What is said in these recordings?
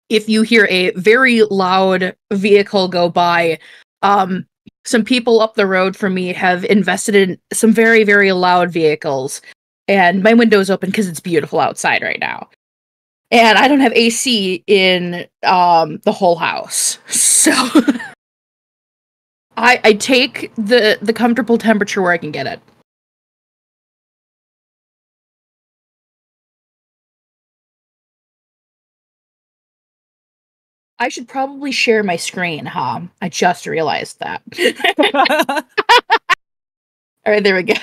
if you hear a very loud vehicle go by, some people up the road from me have invested in some very, very loud vehicles. And my window's open because it's beautiful outside right now. And I don't have AC in the whole house. So I take the comfortable temperature where I can get it. I should probably share my screen, huh? I just realized that. All right, there we go.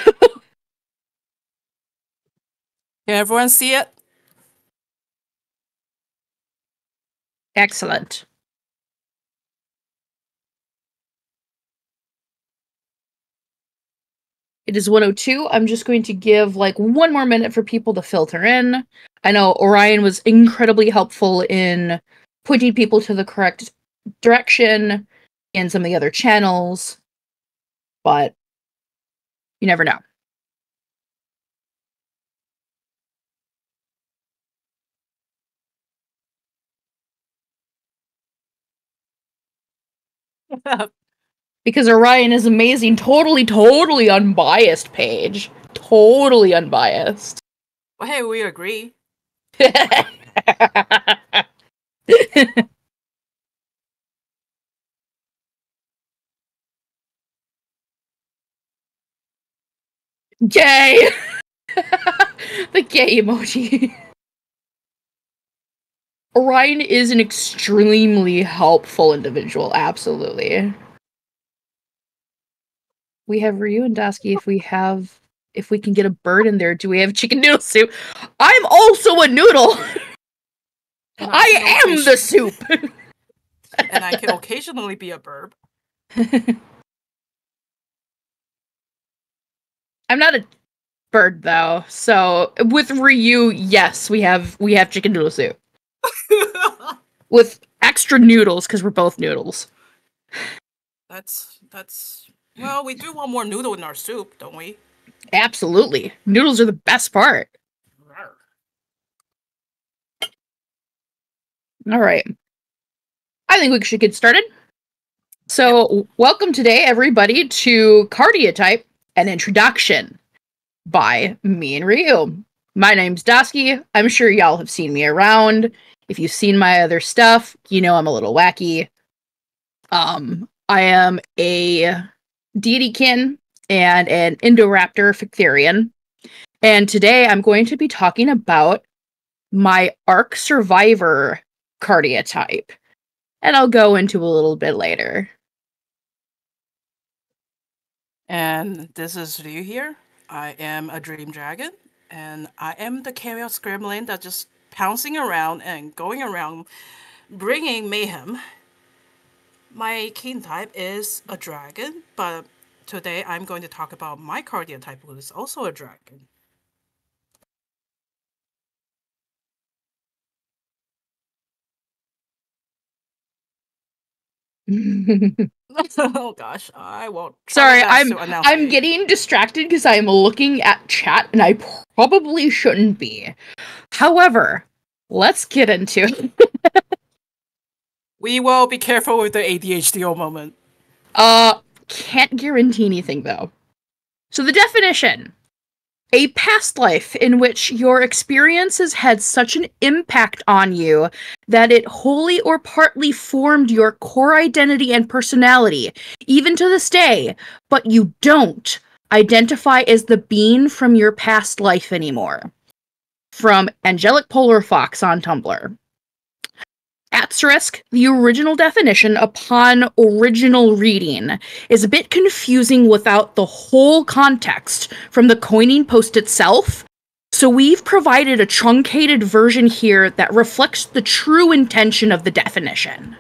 Can everyone see it? Excellent. It is 1:02. I'm just going to give like one more minute for people to filter in. I know Orion was incredibly helpful in pointing people to the correct direction in some of the other channels, but you never know. Because Orion is amazing, totally unbiased page. Totally unbiased. Well, hey, we agree. Gay! The gay emoji. Orion is an extremely helpful individual, absolutely. We have Ryu and Dasky. If we can get a bird in there, do we have chicken noodle soup? I'm also a noodle! I am the soup! And I can occasionally be a burb. I'm not a bird though, so with Ryu, yes, we have chicken noodle soup. With extra noodles, because we're both noodles. That's well, we do want more noodle in our soup, don't we? Absolutely. Noodles are the best part. All right. I think we should get started. So, welcome today, everybody, to Cardiotype, an introduction by me and Ryu. My name's Dasky. I'm sure y'all have seen me around. If you've seen my other stuff, you know I'm a little wacky. I am a deitykin and an Indoraptor Fictherian. And today I'm going to be talking about my Ark Survivor Cardiotype. And I'll go into a little bit later. And this is Ryu here. I am a Dream Dragon, and I am the Chaos Gremlin that's just pouncing around and going around, bringing mayhem. My kin type is a dragon, but today I'm going to talk about my Cardia type, who is also a dragon. Oh gosh, I won't. Sorry, I'm getting distracted because I'm looking at chat and I probably shouldn't be. However, let's get into it. We will be careful with the ADHD moment. Can't guarantee anything though. So the definition: a past life in which your experiences had such an impact on you that it wholly or partly formed your core identity and personality, even to this day, but you don't identify as the being from your past life anymore. From Angelic Polar Fox on Tumblr. Asterisk, the original definition upon original reading, is a bit confusing without the whole context from the coining post itself, so we've provided a truncated version here that reflects the true intention of the definition.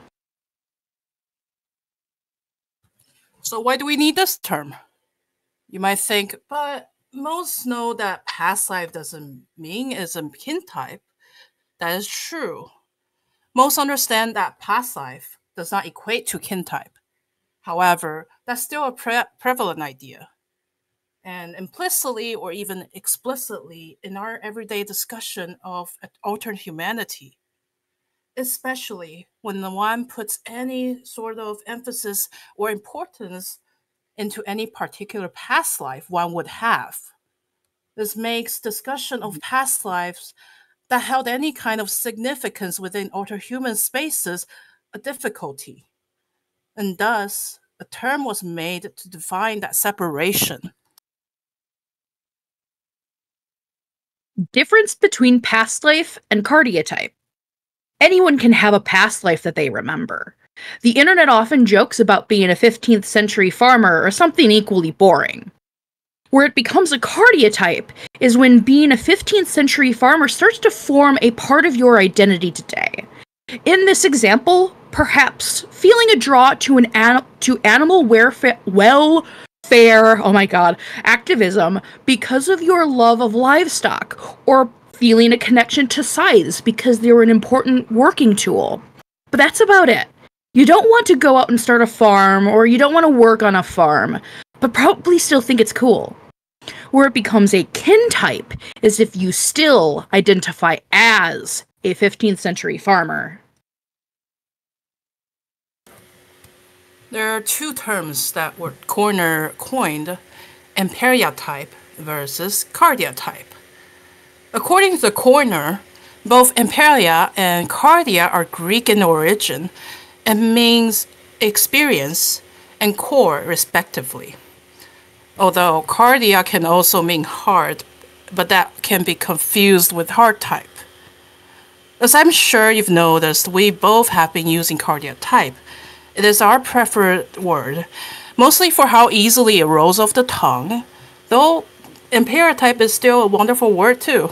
So why do we need this term? You might think, but most know that past life doesn't mean it's a kin type. That is true. Most understand that past life does not equate to kin type. However, that's still a prevalent idea. And implicitly or even explicitly in our everyday discussion of alternate humanity, especially when the one puts any sort of emphasis or importance into any particular past life one would have. This makes discussion of past lives that held any kind of significance within alterhuman spaces a difficulty, and thus a term was made to define that separation. Difference between past life and cardiotype. Anyone can have a past life that they remember. The internet often jokes about being a 15th century farmer or something equally boring. Where it becomes a cardiotype is when being a 15th century farmer starts to form a part of your identity today. In this example, perhaps feeling a draw to animal welfare, activism because of your love of livestock, or feeling a connection to scythes because they were an important working tool. But that's about it. You don't want to go out and start a farm, or you don't want to work on a farm, but probably still think it's cool. Where it becomes a kintype is if you still identify as a 15th century farmer. There are two terms that were coined, imperiotype versus cardiotype. According to the coiner, both imperia and cardia are Greek in origin and means experience and core respectively. Although cardia can also mean heart, but that can be confused with heart type. As I'm sure you've noticed, we both have been using cardiotype. It is our preferred word, mostly for how easily it rolls off the tongue, though imperiotype is still a wonderful word too.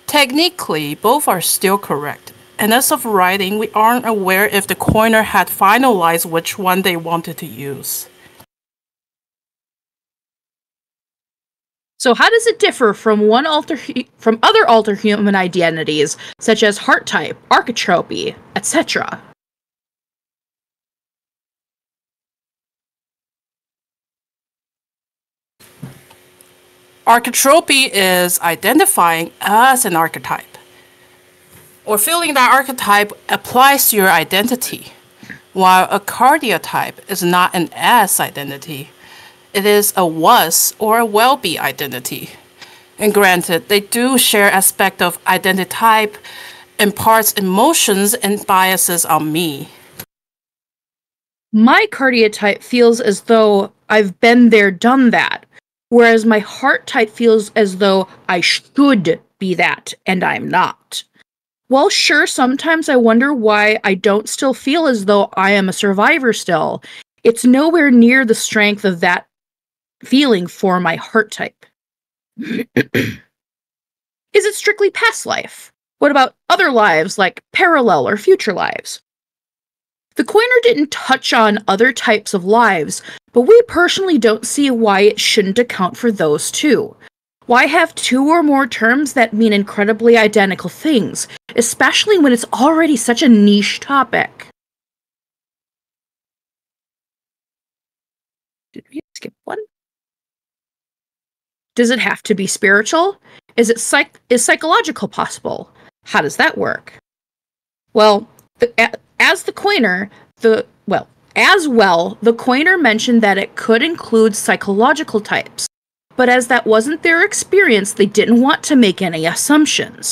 Technically, both are still correct, and as of writing, we aren't aware if the coiner had finalized which one they wanted to use. So how does it differ from other alterhuman identities, such as heart type, architropy, etc.? Architropy is identifying as an archetype, or feeling that archetype applies to your identity, while a cardiotype is not an as identity. It is a was or a will-be identity. And granted, they do share aspect of identity type, imparts emotions and biases on me. My cardiotype feels as though I've been there, done that, whereas my heart type feels as though I should be that, and I'm not. Well, sure, sometimes I wonder why I don't still feel as though I am a survivor still. It's nowhere near the strength of that feeling for my heart type. Is it strictly past life? What about other lives, like parallel or future lives? The coiner didn't touch on other types of lives, but we personally don't see why it shouldn't account for those too. Why have two or more terms that mean incredibly identical things, especially when it's already such a niche topic? Did we skip one? Does it have to be spiritual? Is psychological possible? How does that work? Well, as the coiner mentioned that it could include psychological types, but as that wasn't their experience, they didn't want to make any assumptions.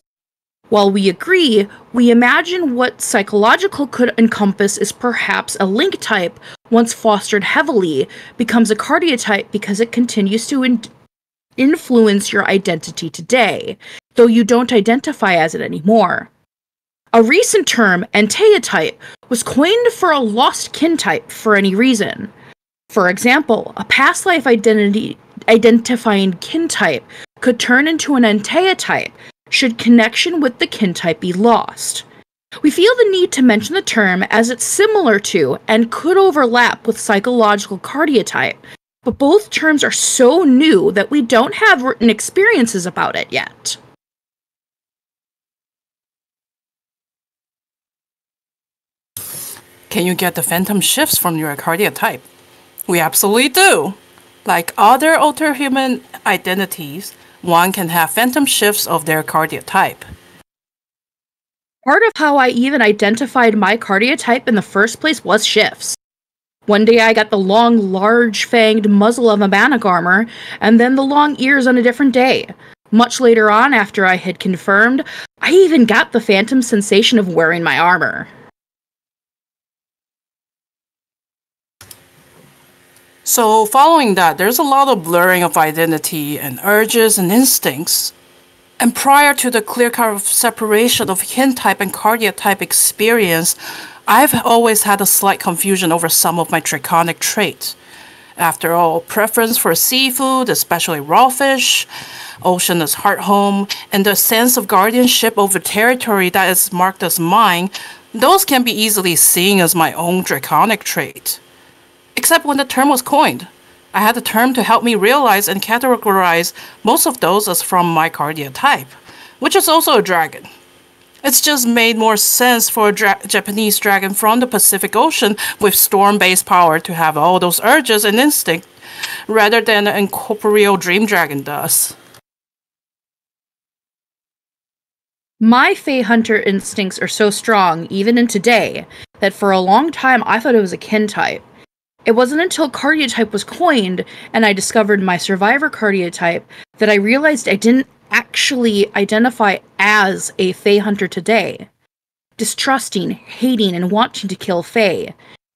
While we agree, we imagine what psychological could encompass is perhaps a link type, once fostered heavily, becomes a cardiotype because it continues to influence your identity today, though you don't identify as it anymore. A recent term, enteotype, was coined for a lost kin type for any reason. For example, a past life identifying kin type could turn into an enteotype should connection with the kin type be lost. We feel the need to mention the term as it's similar to and could overlap with psychological cardiotype, but both terms are so new that we don't have written experiences about it yet. Can you get the phantom shifts from your cardiotype? We absolutely do. Like other alterhuman identities, one can have phantom shifts of their cardiotype. Part of how I even identified my cardiotype in the first place was shifts. One day I got the long, large-fanged muzzle of a Managarmr, and then the long ears on a different day. Much later on, after I had confirmed, I even got the phantom sensation of wearing my armor. So following that, there's a lot of blurring of identity and urges and instincts. And prior to the clear-cut separation of kintype and cardiotype experience, I've always had a slight confusion over some of my draconic traits. After all, preference for seafood, especially raw fish, ocean as heart home, and the sense of guardianship over territory that is marked as mine, those can be easily seen as my own draconic trait. Except when the term was coined. I had a term to help me realize and categorize most of those as from my cardiotype, which is also a dragon. It's just made more sense for a Japanese dragon from the Pacific Ocean with storm-based power to have all those urges and instincts, rather than an incorporeal dream dragon does. My Fey Hunter instincts are so strong, even in today, that for a long time I thought it was a kintype. It wasn't until cardiotype was coined and I discovered my survivor cardiotype that I realized I didn't actually identify as a Fey Hunter today. Distrusting, hating, and wanting to kill Fey.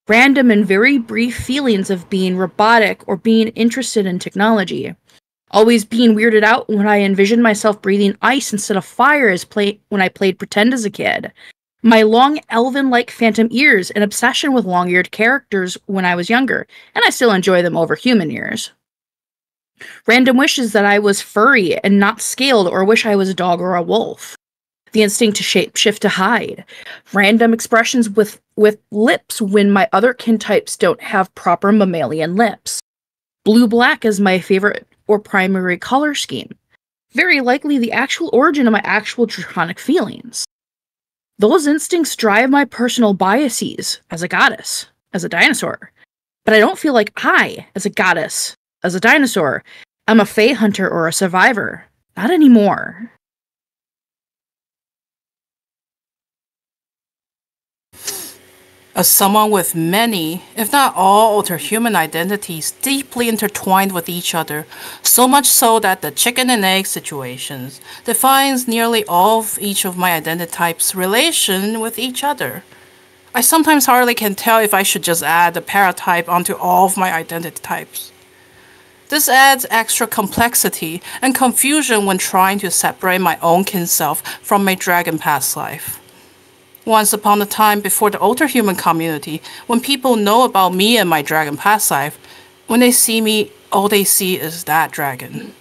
Random and very brief feelings of being robotic or being interested in technology. Always being weirded out when I envisioned myself breathing ice instead of fire when I played pretend as a kid. My long elven-like phantom ears, an obsession with long-eared characters when I was younger, and I still enjoy them over human ears. Random wishes that I was furry and not scaled, or wish I was a dog or a wolf. The instinct to shapeshift to hide. Random expressions with lips when my other kintypes don't have proper mammalian lips. Blue-black is my favorite or primary color scheme. Very likely the actual origin of my actual draconic feelings. Those instincts drive my personal biases as a goddess, as a dinosaur. But I don't feel like I, as a goddess, as a dinosaur, am a Fey Hunter or a survivor. Not anymore. As someone with many, if not all, alter human identities deeply intertwined with each other, so much so that the chicken and egg situations defines nearly all of each of my identity types' relation with each other. I sometimes hardly can tell if I should just add the paratype onto all of my identity types. This adds extra complexity and confusion when trying to separate my own kin self from my dragon past life. Once upon a time before the older human community, when people know about me and my dragon past life, when they see me, all they see is that dragon.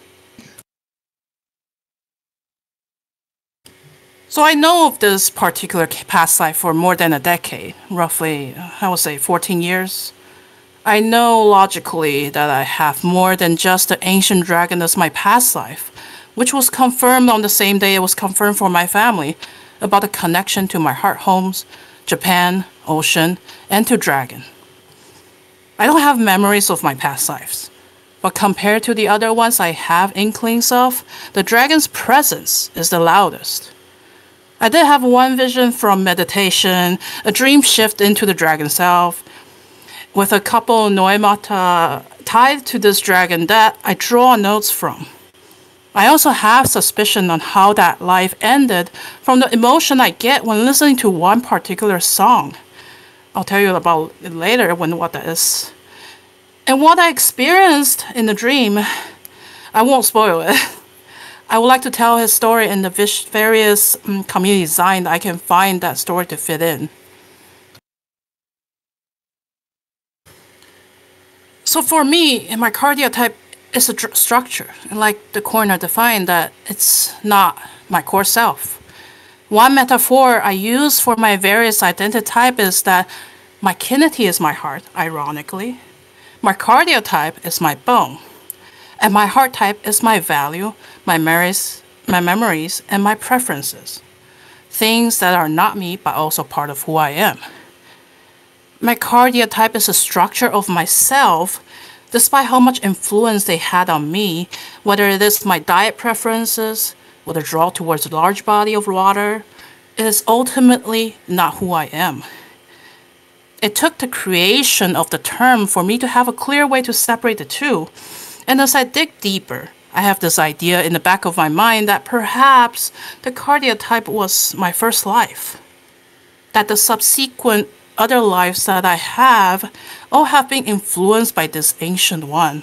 So I know of this particular past life for more than a decade, roughly, I would say 14 years. I know logically that I have more than just the ancient dragon as my past life, which was confirmed on the same day it was confirmed for my family, about the connection to my heart homes, Japan, ocean, and to dragon. I don't have memories of my past lives, but compared to the other ones I have inklings of, the dragon's presence is the loudest. I did have one vision from meditation, a dream shift into the dragon self, with a couple noemata tied to this dragon that I draw notes from. I also have suspicion on how that life ended from the emotion I get when listening to one particular song. I'll tell you about it later what that is. And what I experienced in the dream, I won't spoil it. I would like to tell his story in the various community design that I can find that story to fit in. So for me, in my cardiotype, it's a structure, and like the coroner defined, that it's not my core self. One metaphor I use for my various identity type is that my kinety is my heart, ironically. My cardiotype is my bone. And my heart type is my value, my memories, and my preferences. Things that are not me, but also part of who I am. My cardiotype is a structure of myself, despite how much influence they had on me, whether it is my diet preferences, or the draw towards a large body of water, is ultimately not who I am. It took the creation of the term for me to have a clear way to separate the two. And as I dig deeper, I have this idea in the back of my mind that perhaps the Cardia type was my first life. That the subsequent other lives that I have all have been influenced by this ancient one.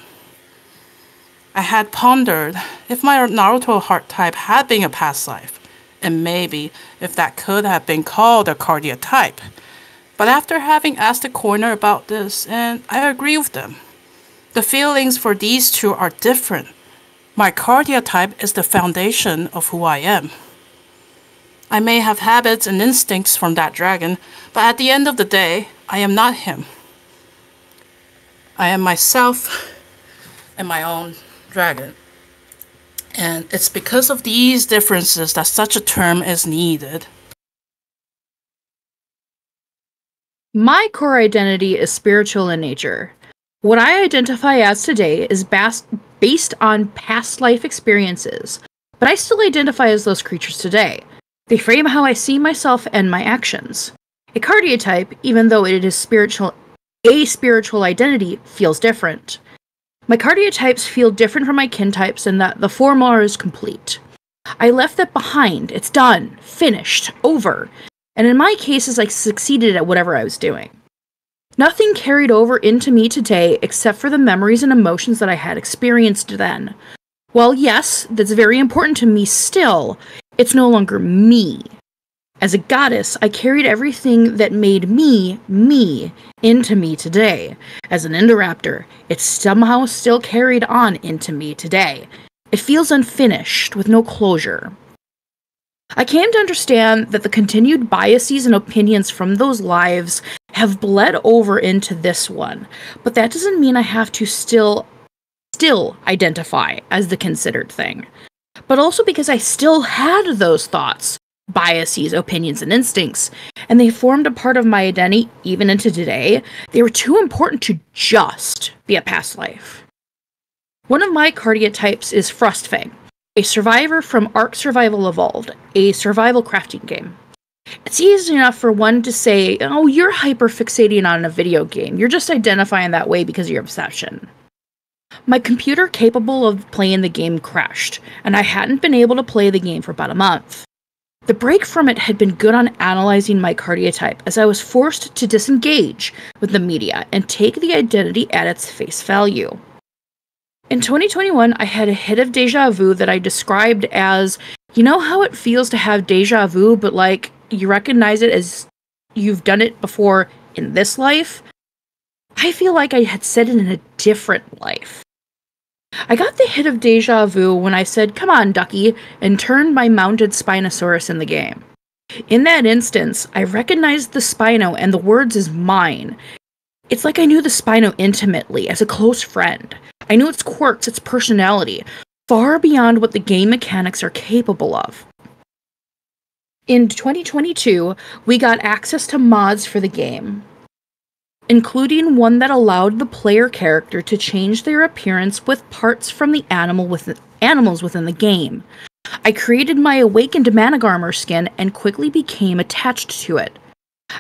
I had pondered if my Naruto heart type had been a past life, and maybe if that could have been called a Cardia type. But after having asked the coroner about this, and I agree with them, the feelings for these two are different. My Cardia type is the foundation of who I am. I may have habits and instincts from that dragon, but at the end of the day, I am not him. I am myself and my own dragon. And it's because of these differences that such a term is needed. My core identity is spiritual in nature. What I identify as today is based on past life experiences, but I still identify as those creatures today. They frame how I see myself and my actions. A Cardia type, even though it is a spiritual identity, feels different. My Cardia types feel different from my kin types in that the formula is complete. I left that behind. It's done, finished, over. And in my cases, I succeeded at whatever I was doing. Nothing carried over into me today except for the memories and emotions that I had experienced then. While yes, that's very important to me still, it's no longer me. As a goddess, I carried everything that made me, into me today. As an Indoraptor, it's somehow still carried on into me today. It feels unfinished, with no closure. I came to understand that the continued biases and opinions from those lives have bled over into this one, but that doesn't mean I have to still identify as the considered thing. But also because I still had those thoughts, biases, opinions, and instincts, and they formed a part of my identity even into today. They were too important to just be a past life. One of my Cardia types is Frostfang, a survivor from Ark Survival Evolved, a survival crafting game. It's easy enough for one to say, oh, you're hyper-fixating on a video game. You're just identifying that way because of your obsession. My computer capable of playing the game crashed, and I hadn't been able to play the game for about a month. The break from it had been good on analyzing my Cardia type, as I was forced to disengage with the media and take the identity at its face value. In 2021, I had a hit of deja vu that I described as, you know how it feels to have deja vu, but like, you recognize it as you've done it before in this life? I feel like I had said it in a different life. I got the hit of deja vu when I said, come on, Ducky, and turned my mounted Spinosaurus in the game. In that instance, I recognized the Spino and the words as mine. It's like I knew the Spino intimately, as a close friend. I knew its quirks, its personality, far beyond what the game mechanics are capable of. In 2022, we got access to mods for the game, including one that allowed the player character to change their appearance with parts from the animals within the game. I created my awakened Managarmr skin and quickly became attached to it.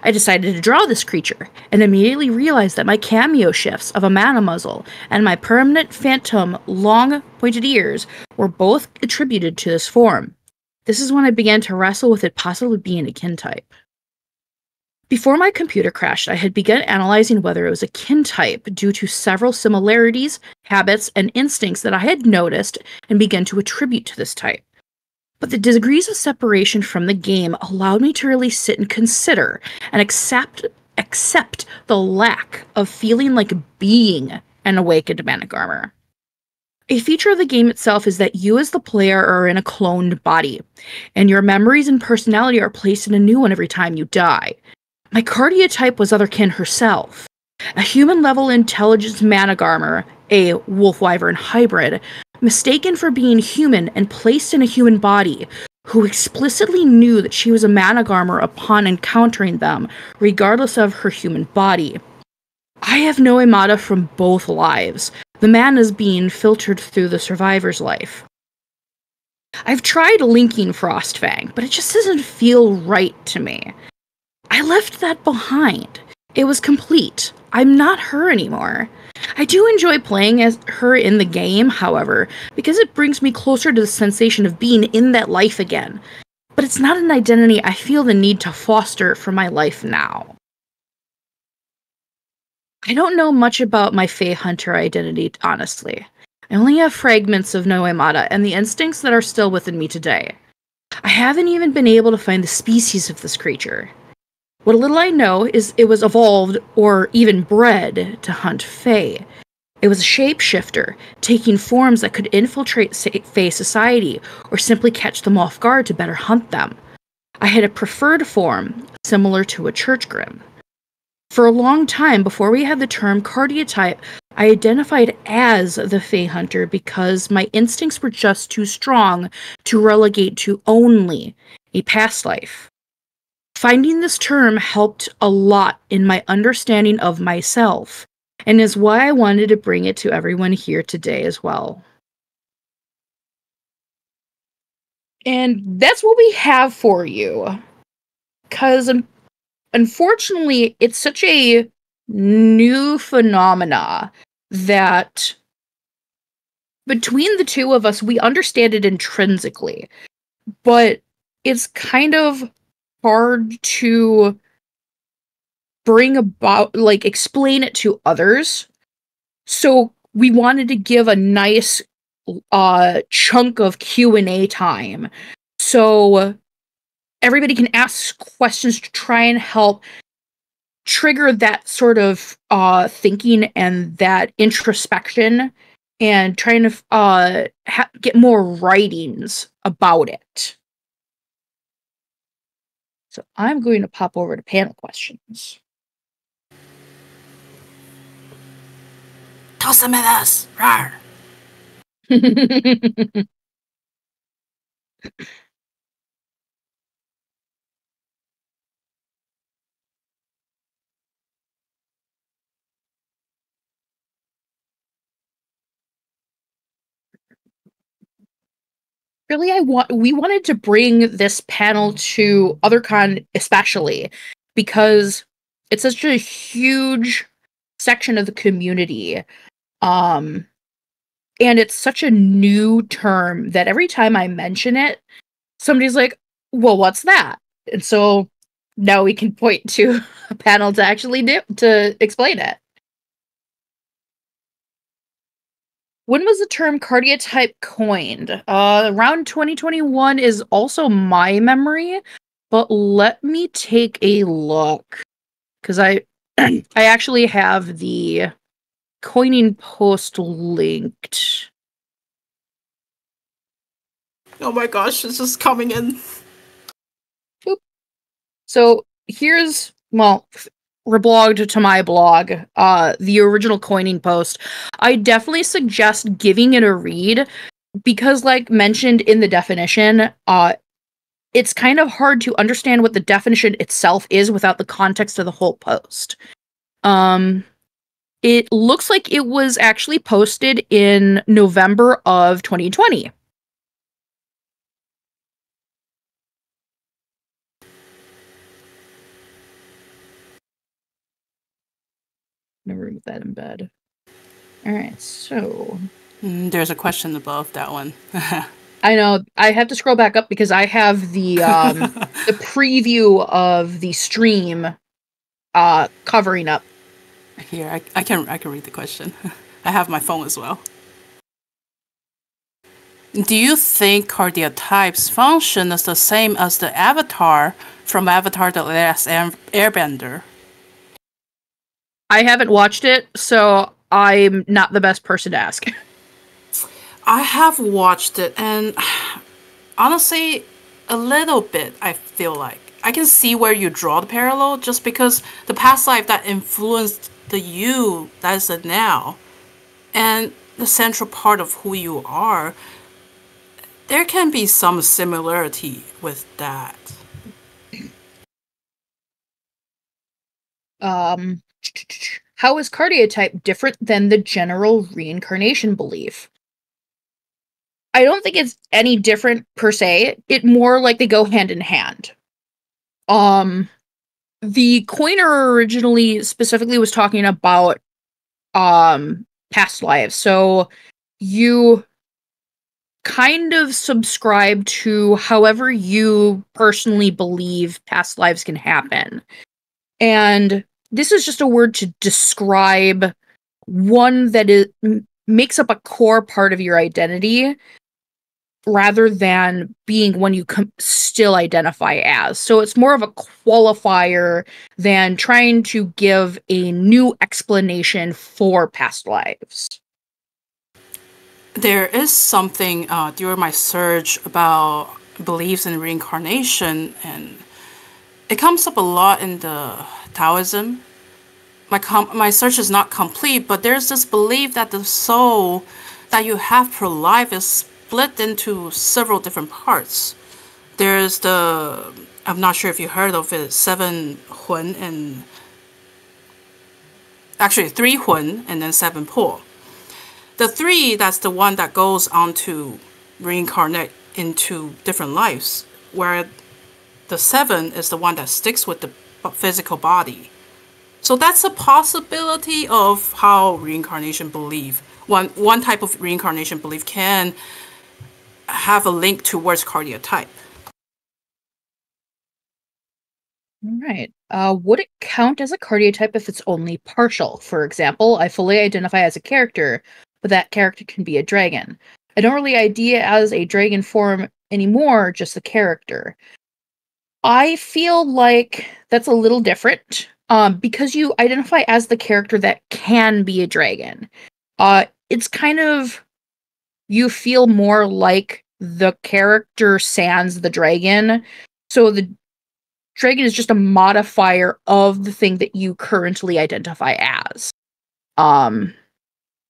I decided to draw this creature, and immediately realized that my cameo shifts of a mana muzzle and my permanent phantom long pointed ears were both attributed to this form. This is when I began to wrestle with it possibly being a kin type. Before my computer crashed, I had begun analyzing whether it was a kin type due to several similarities, habits, and instincts that I had noticed and begun to attribute to this type. But the degrees of separation from the game allowed me to really sit and consider and accept the lack of feeling like being an awakened Managarmr. A feature of the game itself is that you as the player are in a cloned body, and your memories and personality are placed in a new one every time you die. My Cardia type was Otherkin herself, a human-level intelligence Managarmr, a wolf-wyvern hybrid, mistaken for being human and placed in a human body, who explicitly knew that she was a Managarmr upon encountering them, regardless of her human body. I have no Imada from both lives, the manas being filtered through the survivor's life. I've tried linking Frostfang, but it just doesn't feel right to me. I left that behind. It was complete. I'm not her anymore. I do enjoy playing as her in the game, however, because it brings me closer to the sensation of being in that life again. But it's not an identity I feel the need to foster for my life now. I don't know much about my Fae Hunter identity, honestly. I only have fragments of Noemata and the instincts that are still within me today. I haven't even been able to find the species of this creature. What little I know is it was evolved or even bred to hunt Fae. It was a shapeshifter, taking forms that could infiltrate Fae society or simply catch them off guard to better hunt them. I had a preferred form, similar to a church grim. For a long time before we had the term cardiotype, I identified as the Fae Hunter because my instincts were just too strong to relegate to only a past life. Finding this term helped a lot in my understanding of myself, and is why I wanted to bring it to everyone here today as well. And that's what we have for you. Because unfortunately, it's such a new phenomena that between the two of us, we understand it intrinsically, but it's kind of hard to bring about, like, explain it to others. So we wanted to give a nice chunk of Q&A time so everybody can ask questions to try and help trigger that sort of thinking and that introspection, and trying to get more writings about it. So I'm going to pop over to panel questions. Toss them at us! Rawr! Really, we wanted to bring this panel to OtherCon especially because it's such a huge section of the community. And it's such a new term that every time I mention it, somebody's like, well, what's that? And so now we can point to a panel to actually to explain it. When was the term cardiotype coined? Around 2021 is also my memory, but let me take a look. Because I I actually have the coining post linked. Oh my gosh, it's just coming in. Boop. So here's, well, reblogged to my blog, the original coining post. I definitely suggest giving it a read because, like mentioned in the definition, it's kind of hard to understand what the definition itself is without the context of the whole post. It looks like it was actually posted in November of 2020. I'm gonna remove that embed. All right, so There's a question above that one. I know I have to scroll back up because I have the the preview of the stream covering up. Here, I can read the question. I have my phone as well. Do you think cardiotypes function as the same as the Avatar from Avatar: The Last Airbender? I haven't watched it, so I'm not the best person to ask. I have watched it, and honestly, a little bit, I feel like. I can see where you draw the parallel just because the past life that influenced the you that is the now, and the central part of who you are, there can be some similarity with that. How is cardiotype different than the general reincarnation belief? I don't think it's any different per se. It more like they go hand in hand. The coiner originally specifically was talking about past lives. So you kind of subscribe to however you personally believe past lives can happen. And this is just a word to describe one that makes up a core part of your identity rather than being one you still identify as. So it's more of a qualifier than trying to give a new explanation for past lives. There is something during my search about beliefs in reincarnation, and it comes up a lot in the Taoism. My search is not complete, but there's this belief that the soul that you have per life is split into several different parts. There's I'm not sure if you heard of it, 7 Hun and actually 3 Hun and then 7 Po. The 3, that's the one that goes on to reincarnate into different lives, where the 7 is the one that sticks with the physical body. So that's a possibility of how reincarnation belief, one type of reincarnation belief can have a link towards cardiotype. Right. Would it count as a cardiotype if it's only partial? For example, I fully identify as a character, but that character can be a dragon. I don't really idea as a dragon form anymore, just the character. I feel like that's a little different, because you identify as the character that can be a dragon. It's kind of, you feel more like the character sans the dragon. So the dragon is just a modifier of the thing that you currently identify as.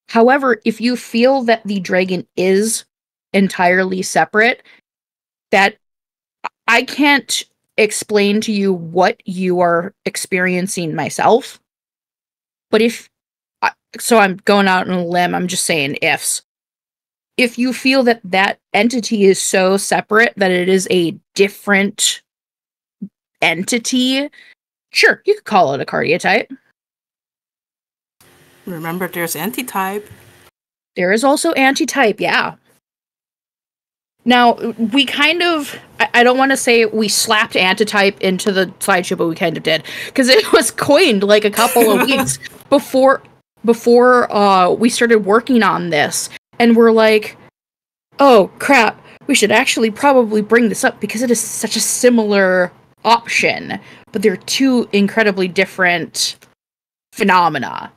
However, if you feel that the dragon is entirely separate, that I can't explain to you what you are experiencing myself. But so I'm going out on a limb, I'm just saying ifs. If you feel that that entity is so separate that it is a different entity, sure, you could call it a cardiotype. Remember, there's antitype. There is also antitype, yeah. Now, we kind of, I don't want to say we slapped antitype into the slideshow, but we kind of did. Because it was coined like a couple of weeks before we started working on this. And we're like, oh, crap, we should actually probably bring this up because it is such a similar option. But they're two incredibly different phenomena.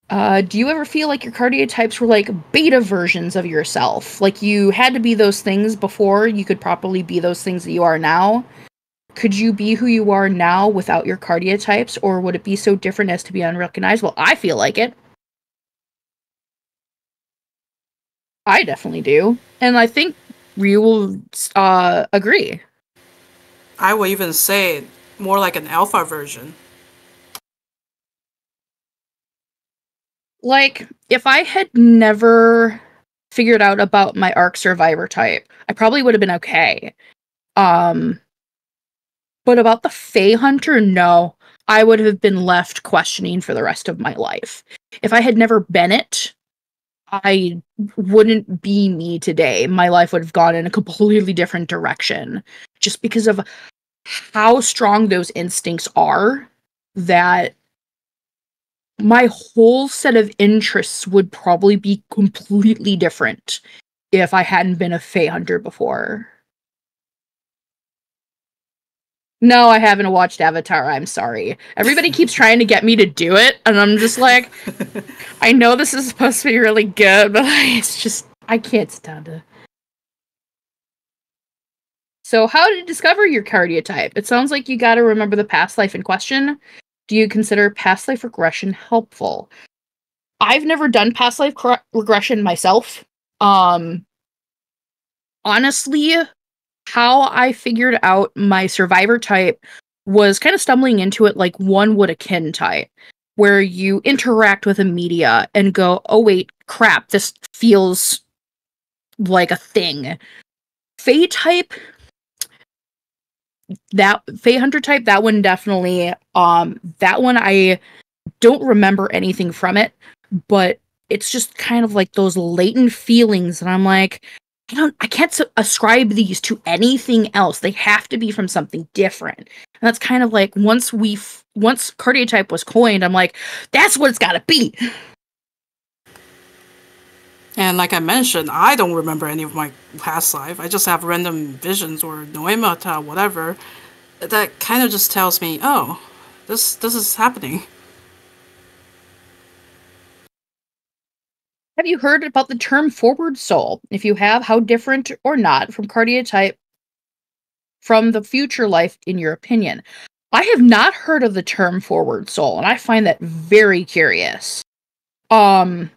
Do you ever feel like your cardiotypes were like beta versions of yourself? Like you had to be those things before you could properly be those things that you are now? Could you be who you are now without your cardiotypes, or would it be so different as to be unrecognizable? I feel like it. I definitely do. And I think Ryu will agree. I would even say more like an alpha version. Like, if I had never figured out about my ARC survivor type, I probably would have been okay. But about the Fae Hunter, no. I would have been left questioning for the rest of my life. If I had never been it, I wouldn't be me today. My life would have gone in a completely different direction. Just because of how strong those instincts are, that my whole set of interests would probably be completely different if I hadn't been a Fae Hunter before. No, I haven't watched Avatar, I'm sorry. Everybody keeps trying to get me to do it, and I'm just like, I know this is supposed to be really good, but it's just, I can't stand it. So how to discover your cardiotype? It sounds like you gotta remember the past life in question. Do you consider past life regression helpful? I've never done past life regression myself. Honestly, how I figured out my survivor type was kind of stumbling into it like one would a kin type, where you interact with a media and go, oh wait, crap, this feels like a thing. Fey type, that Fey Hunter type, that one definitely, that one I don't remember anything from it, but it's just kind of like those latent feelings, and I'm like, I can't ascribe these to anything else. They have to be from something different. And that's kind of like once cardiotype was coined, I'm like, that's what it's got to be. And like I mentioned, I don't remember any of my past life. I just have random visions or noemata, whatever. That kind of just tells me, oh, this is happening. Have you heard about the term forward soul? If you have, how different or not from cardiotype from the future life, in your opinion? I have not heard of the term forward soul, and I find that very curious. Would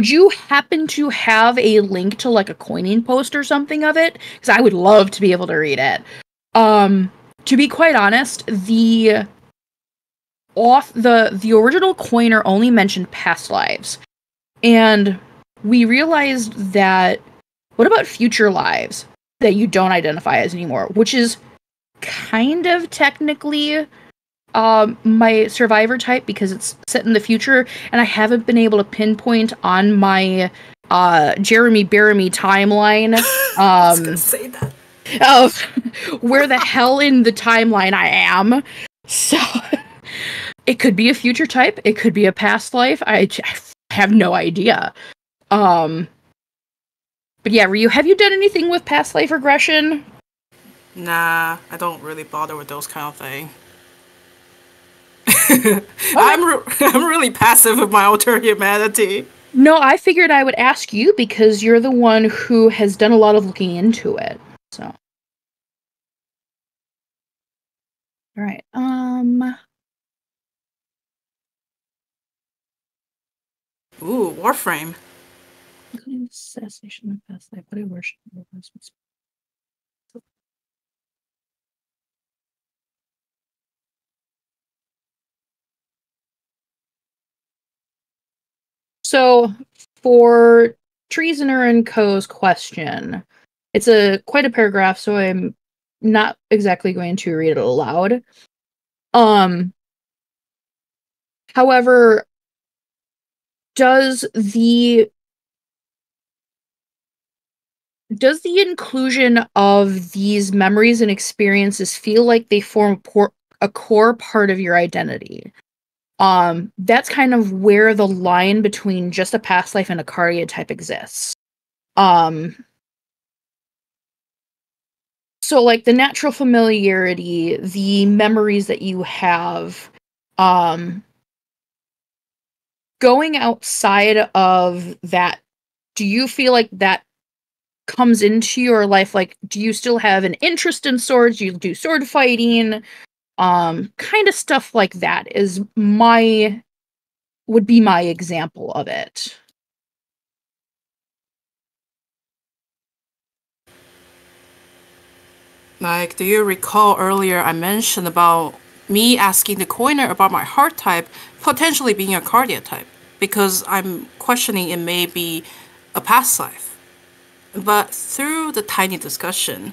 you happen to have a link to like a coining post or something of it? Because I would love to be able to read it. To be quite honest, the original coiner only mentioned past lives, and we realized that what about future lives that you don't identify as anymore, which is kind of technically my survivor type because it's set in the future, and I haven't been able to pinpoint on my Jeremy Bearimy timeline I was gonna say that. Of where the hell in the timeline I am. So it could be a future type, it could be a past life. I have no idea. But yeah, Ryu, have you done anything with past life regression? Nah, I don't really bother with those kind of things. I'm really passive with my alter humanity. No, I figured I would ask you because you're the one who has done a lot of looking into it. So, all right. Ooh, Warframe. Including cessation of past life, but I worship. So, for Treasoner and Co.'s question, it's quite a paragraph, so I'm not exactly going to read it aloud. However, does the inclusion of these memories and experiences feel like they form a core part of your identity? That's kind of where the line between just a past life and a cardiotype exists. So like the natural familiarity, the memories that you have, going outside of that, do you feel like that comes into your life? Like, do you still have an interest in swords? You do sword fighting? Kind of stuff like that would be my example of it. Like, do you recall earlier I mentioned about me asking the coiner about my heart type potentially being a cardia type? Because I'm questioning it may be a past life. But through the tiny discussion,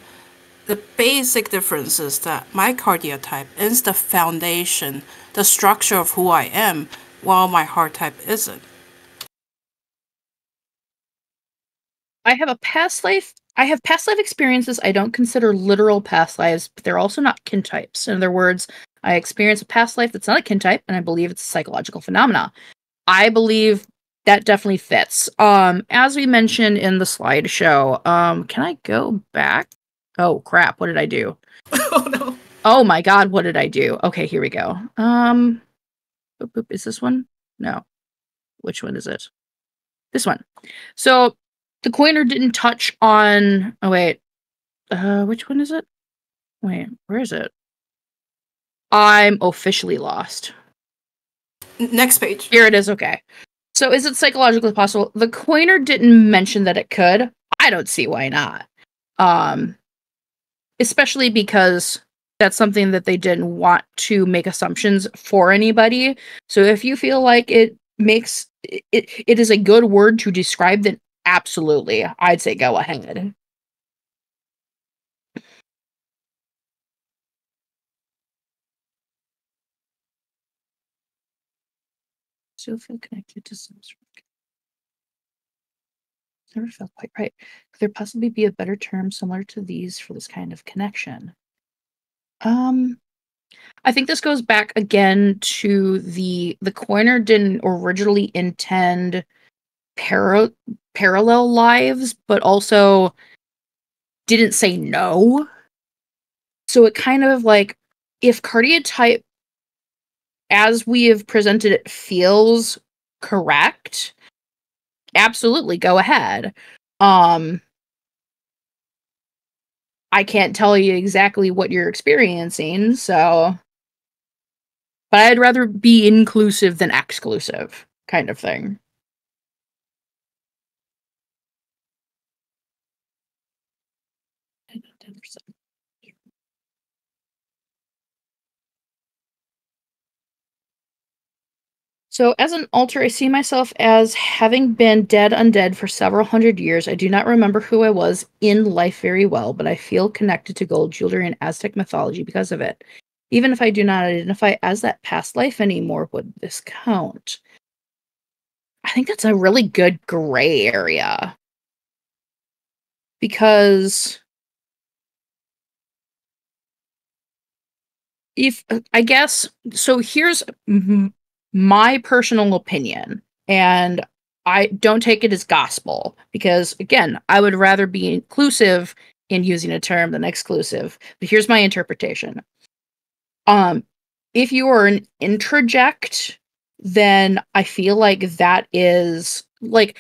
the basic difference is that my cardia type is the foundation, the structure of who I am, while my heart type isn't. I have past life experiences I don't consider literal past lives, but they're also not kin types. In other words, I experience a past life that's not a kin type, and I believe it's a psychological phenomena. I believe that definitely fits. As we mentioned in the slideshow, can I go back? Oh crap, what did I do? Oh no. Oh my god, what did I do? Okay, here we go. Boop, boop, is this one? No. Which one is it? This one. So the coiner didn't touch on. Oh wait, which one is it? Wait, where is it? I'm officially lost. Next page. Here it is. Okay. So is it psychologically possible? The coiner didn't mention that it could. I don't see why not. Especially because that's something that they didn't want to make assumptions for anybody. So if you feel like it makes it is a good word to describe, then absolutely, I'd say go ahead. Still feel connected to some sort of never felt quite right. Could there possibly be a better term similar to these for this kind of connection? Um, I think this goes back again to the coiner didn't originally intend para- parallel lives, but also didn't say no. So it kind of like if cardiotype as we have presented it feels correct, absolutely go ahead. Um I can't tell you exactly what you're experiencing, so but I'd rather be inclusive than exclusive kind of thing. So, as an alter, I see myself as having been dead undead for several hundred years. I do not remember who I was in life very well, but I feel connected to gold jewelry and Aztec mythology because of it. Even if I do not identify as that past life anymore, would this count? I think that's a really good gray area because if I guess so, here's my personal opinion, and I don't take it as gospel because, again, I would rather be inclusive in using a term than exclusive. But here's my interpretation. Um, if you are an introject, then I feel like that is like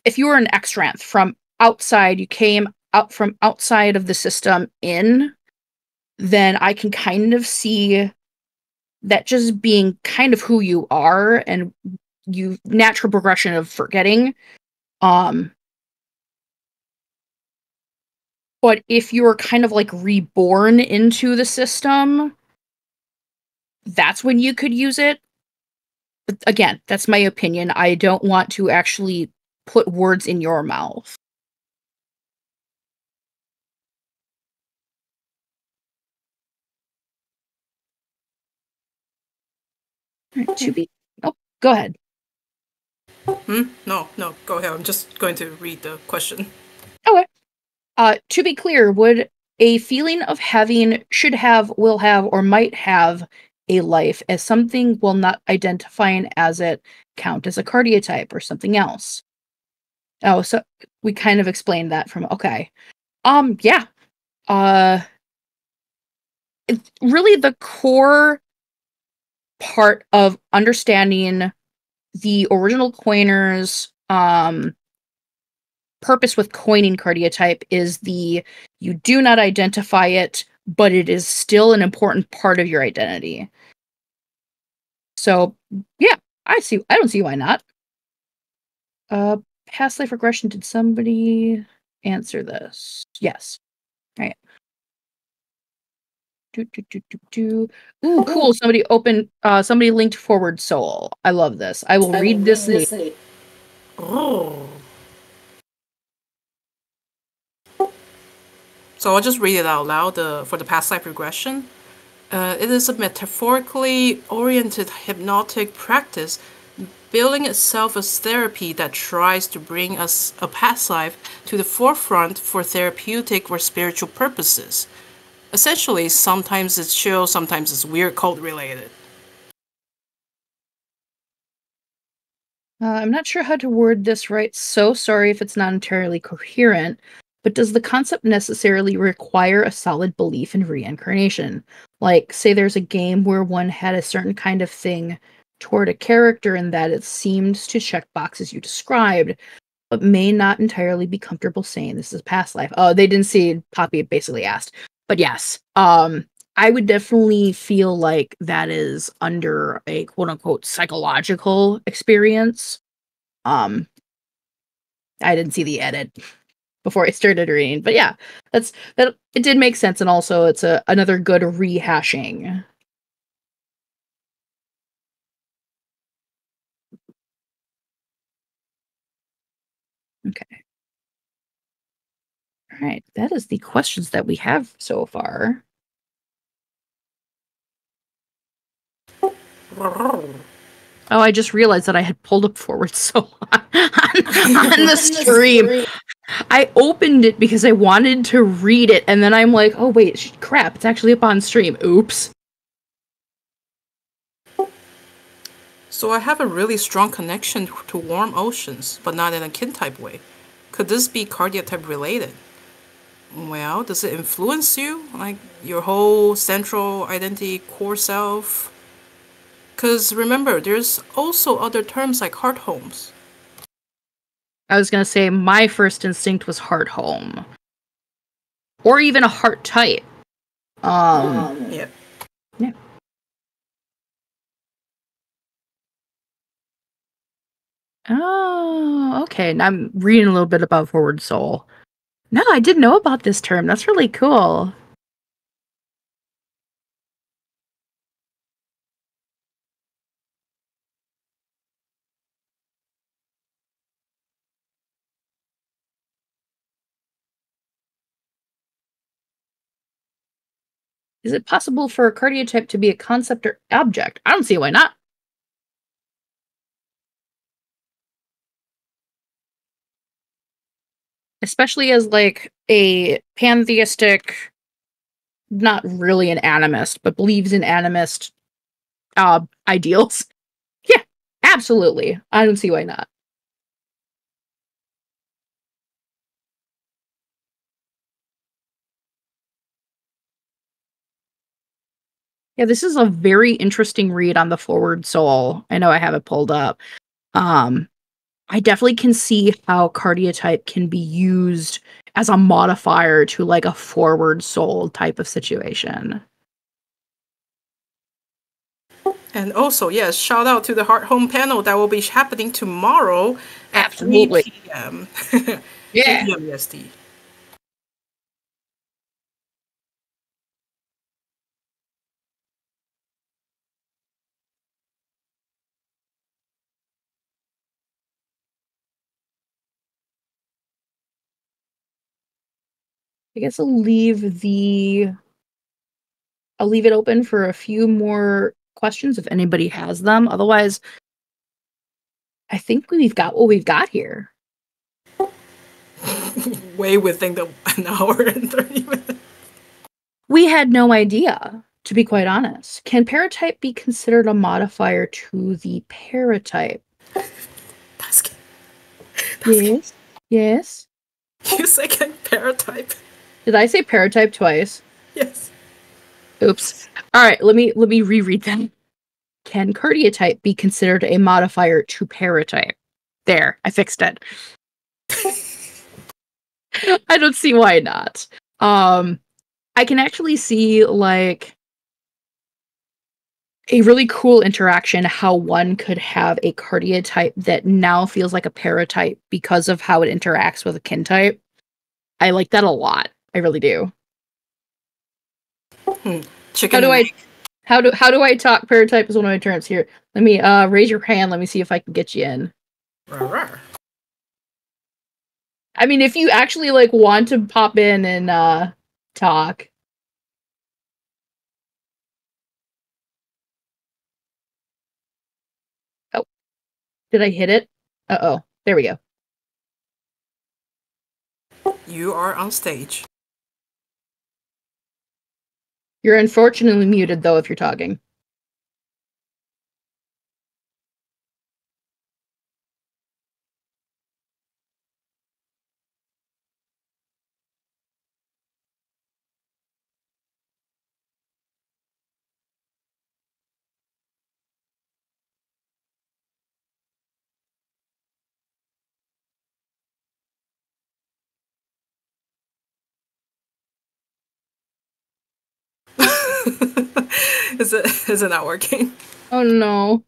if you were an extranth from outside, you came out from outside of the system in, then I can kind of see that just being kind of who you are and you natural progression of forgetting. Um, but if you're kind of like reborn into the system, that's when you could use it. But again, that's my opinion. I don't want to actually put words in your mouth. Right, to be. Oh, go ahead. No, no, go ahead. I'm just going to read the question. Okay. To be clear, would a feeling of having, should have, will have, or might have a life as something while not identifying as it count as a cardiotype or something else? Oh, so we kind of explained that from okay. Yeah. Uh it's really the core part of understanding the original coiners purpose with coining cardiotype is the you do not identify it, but it is still an important part of your identity. So yeah, I don't see why not. Uh Past life regression, did somebody answer this? Yes. Right. Do, do, do, do, do. Ooh, cool. Somebody linked Forward Soul. I love this. I will read this later. Oh. So I'll just read it out loud for the past life regression. It is a metaphorically oriented hypnotic practice, billing itself as therapy that tries to bring us a past life to the forefront for therapeutic or spiritual purposes. Essentially, sometimes it's chill, sometimes it's weird cult related. I'm not sure how to word this right. So sorry if it's not entirely coherent. But does the concept necessarily require a solid belief in reincarnation? Like, say there's a game where one had a certain kind of thing toward a character and that it seemed to check boxes you described, but may not entirely be comfortable saying this is past life. Oh, they didn't see Poppy basically asked. But yes, I would definitely feel like that is under a quote unquote psychological experience. Um, I didn't see the edit before I started reading, but yeah, that it did make sense, and also it's another good rehashing. Okay. All right. That is the questions that we have so far. Oh, I just realized that I had pulled up forward so on the stream. I opened it because I wanted to read it, and then I'm like, oh, wait, crap, it's actually up on stream. Oops. So I have a really strong connection to warm oceans, but not in a kin-type way. Could this be cardia-type related? Well, does it influence you? Like your whole central identity, core self? Because remember, there's also other terms like heart homes. I was going to say my first instinct was heart home. Or even a heart type. Yeah. Yeah. Oh, okay. Now I'm reading a little bit about forward soul. No, I didn't know about this term. That's really cool. Is it possible for a cardiotype to be a concept or object? I don't see why not. Especially as like a pantheistic, not really an animist, but believes in animist ideals. Yeah, absolutely. I don't see why not. Yeah, this is a very interesting read on the forward soul. I know I have it pulled up. I definitely can see how cardiotype can be used as a modifier to like a forward soul type of situation. And also, yes, shout out to the Heart Home panel that will be happening tomorrow at Absolutely. 3 p.m. Yeah. 3 p.m. EST. I guess I'll leave it open for a few more questions if anybody has them. Otherwise, I think we've got what we've got here. Way within an hour and 30 minutes. We had no idea, to be quite honest. Can paratype be considered a modifier to the paratype? Yes. Yes. You second paratype. Did I say paratype twice? Yes. Oops. All right, let me reread them. Can cardiotype be considered a modifier to paratype? There, I fixed it. I don't see why not. I can actually see like a really cool interaction how one could have a cardiotype that now feels like a paratype because of how it interacts with a kin type. I like that a lot. I really do. Chicken How do I talk paratype is one of my terms here. Let me raise your hand. Let me see if I can get you in. I mean, if you actually like want to pop in and talk. Oh, did I hit it? Uh-oh. There we go. You are on stage. You're unfortunately muted though if you're talking. Is it not working? Oh no.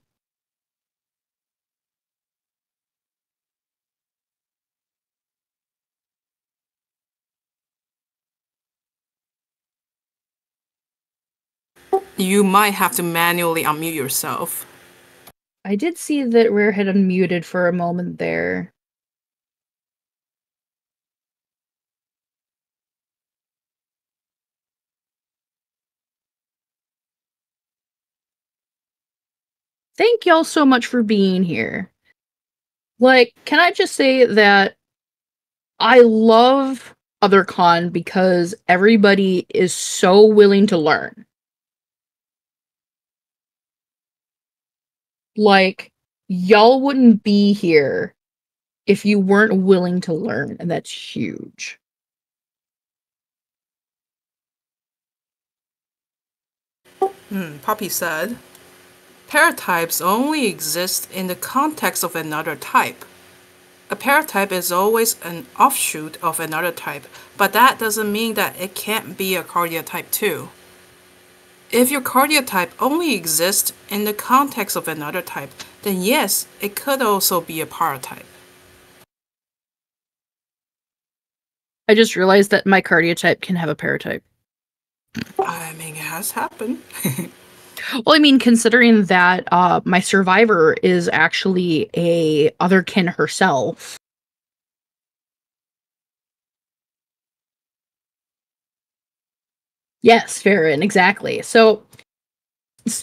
You might have to manually unmute yourself. I did see that Rare had unmuted for a moment there. thank y'all so much for being here. Like, can I just say that I love OtherCon because everybody is so willing to learn. Like, y'all wouldn't be here if you weren't willing to learn, and that's huge. Poppy said, paratypes only exist in the context of another type. A paratype is always an offshoot of another type, but that doesn't mean that it can't be a cardiotype too. If your cardiotype only exists in the context of another type, then yes, it could also be a paratype. I just realized that my cardiotype can have a paratype. I mean, it has happened. Well, I mean, considering that my survivor is actually a otherkin herself. Yes, Farron, exactly. So,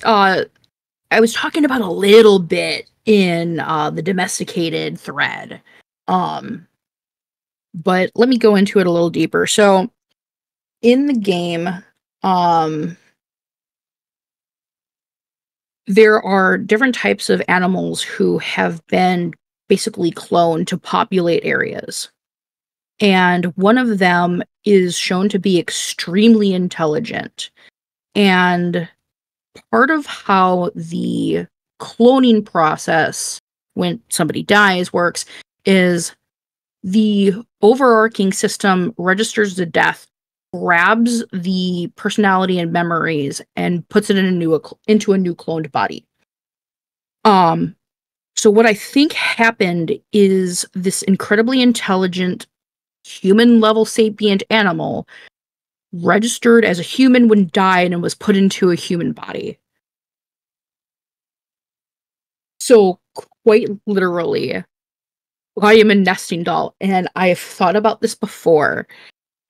I was talking about a little bit in the domesticated thread, but let me go into it a little deeper. So, in the game, there are different types of animals who have been basically cloned to populate areas. And one of them is shown to be extremely intelligent. And part of how the cloning process, when somebody dies, works is the overarching system registers the death, grabs the personality and memories, and puts it in into a new cloned body. So what I think happened is this incredibly intelligent human level sapient animal registered as a human when died and was put into a human body. So quite literally, I am a nesting doll, and I've thought about this before,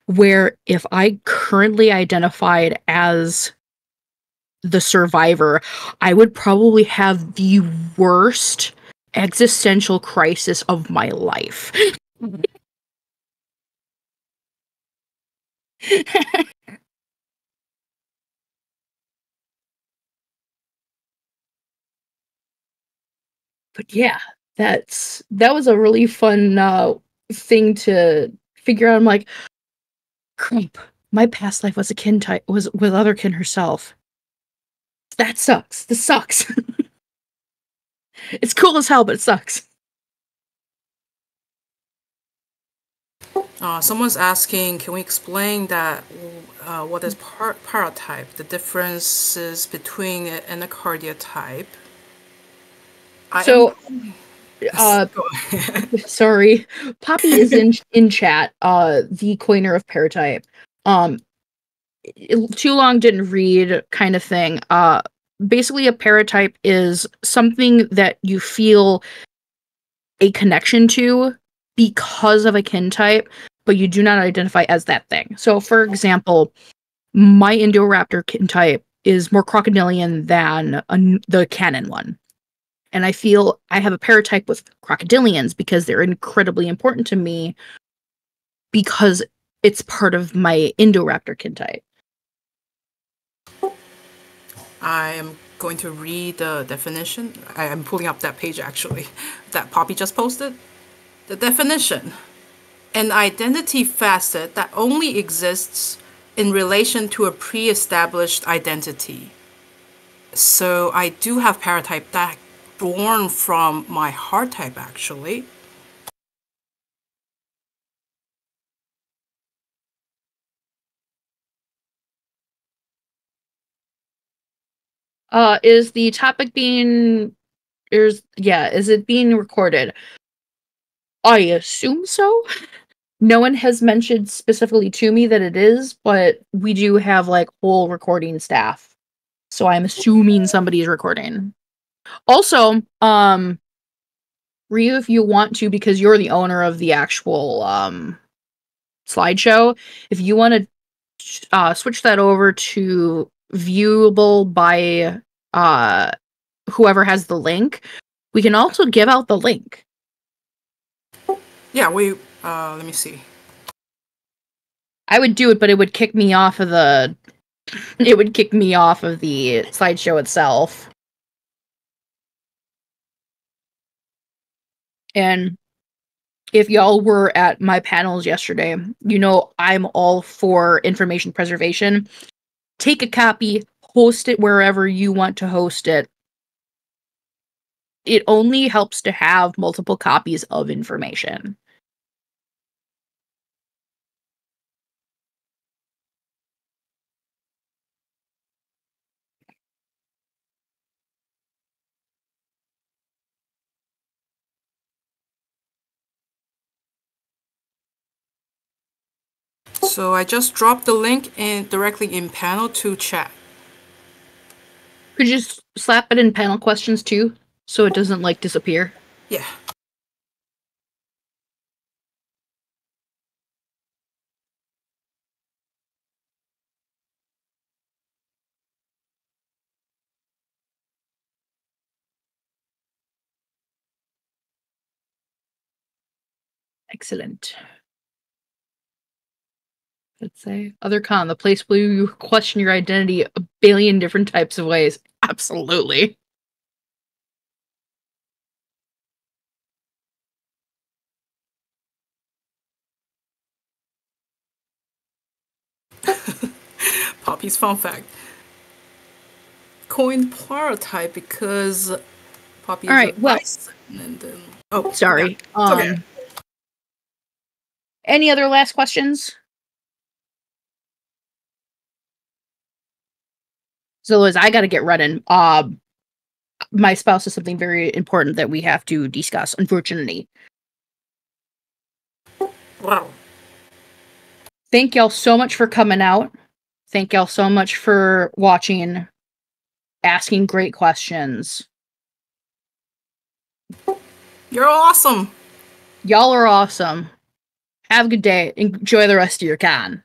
where if I currently identified as the survivor, I would probably have the worst existential crisis of my life. But yeah, that was a really fun thing to figure out. I'm like, crap, my past life was a kin type was with otherkin herself. That sucks. This sucks. It's cool as hell, but it sucks. Someone's asking, can we explain that what is paratype, the differences between it and a cardiotype? So, sorry, Poppy is in chat. The coiner of paratype. Too long didn't read kind of thing. Basically, a paratype is something that you feel a connection to because of a kin type, but you do not identify as that thing. So, for example, my Indoraptor kin type is more crocodilian than the canon one. And I feel I have a paratype with crocodilians because they're incredibly important to me because it's part of my Indoraptor kin type. I am going to read the definition. I am pulling up that page actually that Poppy just posted. The definition: an identity facet that only exists in relation to a pre-established identity. So I do have paratype that born from my heart type actually. Is the topic being is it being recorded? I assume so. No one has mentioned specifically to me that it is, but we do have like whole recording staff. So I'm assuming somebody's recording. Also, Ryu, if you want to, because you're the owner of the actual slideshow, if you want to switch that over to viewable by whoever has the link, we can also give out the link. Yeah, let me see. I would do it, but it would kick me off of the slideshow itself. And if y'all were at my panels yesterday, you know I'm all for information preservation. Take a copy, host it wherever you want to host it. It only helps to have multiple copies of information. So I just dropped the link directly in panel to chat. Could you just slap it in panel questions too, so it doesn't like disappear? Yeah. Excellent. Let's say other con, the place where you question your identity a billion different types of ways. Absolutely. Poppy's fun fact. Coined plural type because Poppy is a bison, and then sorry. Yeah. Okay. Any other last questions? So Liz, I gotta get running. My spouse has something very important that we have to discuss, unfortunately. Wow. Thank y'all so much for coming out. Thank y'all so much for watching, asking great questions. You're awesome. Y'all are awesome. Have a good day. Enjoy the rest of your con.